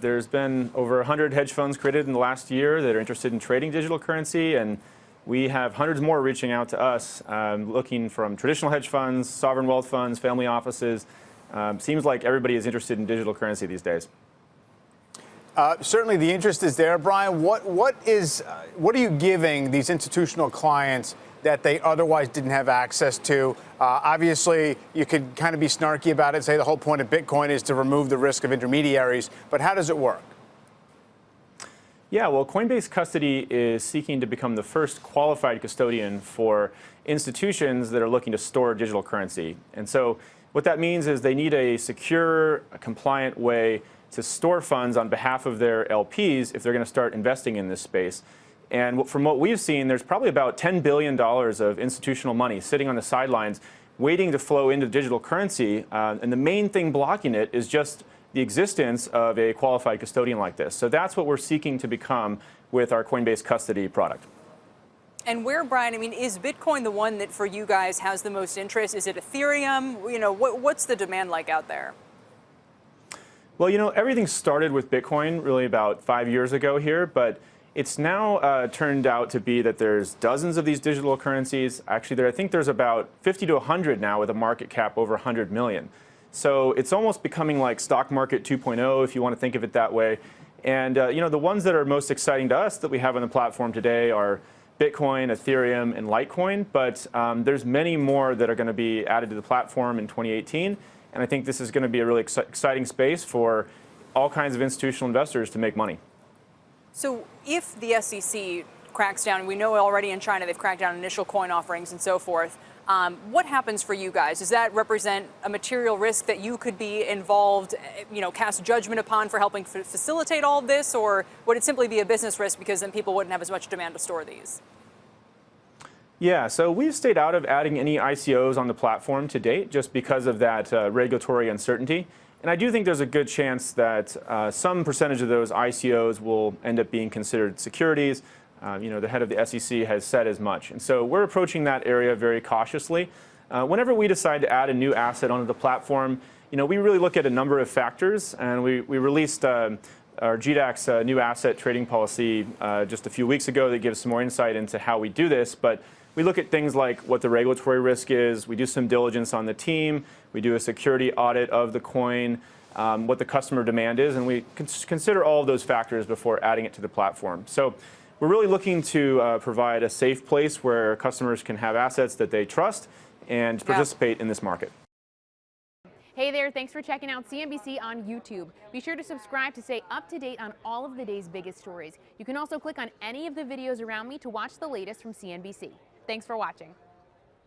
There's been over 100 hedge funds created in the last year that are interested in trading digital currency, and we have hundreds more reaching out to us, looking from traditional hedge funds, sovereign wealth funds, family offices. Seems like everybody is interested in digital currency these days. Certainly the interest is there. Brian, what are you giving these institutional clients that they otherwise didn't have access to? Obviously, you could kind of be snarky about it, say the whole point of Bitcoin is to remove the risk of intermediaries, but how does it work? Yeah, well, Coinbase Custody is seeking to become the first qualified custodian for institutions that are looking to store digital currency. And so what that means is they need a secure, compliant way to store funds on behalf of their LPs if they're going to start investing in this space. And from what we've seen, there's probably about $10 billion of institutional money sitting on the sidelines waiting to flow into digital currency. And the main thing blocking it is just the existence of a qualified custodian like this. So that's what we're seeking to become with our Coinbase Custody product. And where, Brian, I mean, is Bitcoin the one that for you guys has the most interest? Is it Ethereum? You know, what's the demand like out there? Well, you know, everything started with Bitcoin really about 5 years ago here, but it's now turned out to be that there's dozens of these digital currencies. Actually, I think there's about 50 to 100 now with a market cap over 100 million. So it's almost becoming like stock market 2.0, if you want to think of it that way. And you know, the ones that are most exciting to us that we have on the platform today are Bitcoin, Ethereum, and Litecoin. But there's many more that are going to be added to the platform in 2018. And I think this is going to be a really exciting space for all kinds of institutional investors to make money. So if the SEC cracks down, and we know already in China they've cracked down on initial coin offerings and so forth, what happens for you guys? Does that represent a material risk that you could be involved, you know, cast judgment upon for helping facilitate all of this? Or would it simply be a business risk because then people wouldn't have as much demand to store these? Yeah, so we've stayed out of adding any ICOs on the platform to date just because of that regulatory uncertainty. And I do think there's a good chance that some percentage of those ICOs will end up being considered securities. You know, the head of the SEC has said as much. And so we're approaching that area very cautiously. Whenever we decide to add a new asset onto the platform, you know, we really look at a number of factors. And we released our GDAX new asset trading policy just a few weeks ago that gives some more insight into how we do this. But we look at things like what the regulatory risk is. We do some diligence on the team. We do a security audit of the coin, what the customer demand is, and we consider all of those factors before adding it to the platform. So we're really looking to provide a safe place where customers can have assets that they trust and participate in this market. Hey there, thanks for checking out CNBC on YouTube. Be sure to subscribe to stay up to date on all of the day's biggest stories. You can also click on any of the videos around me to watch the latest from CNBC. Thanks for watching.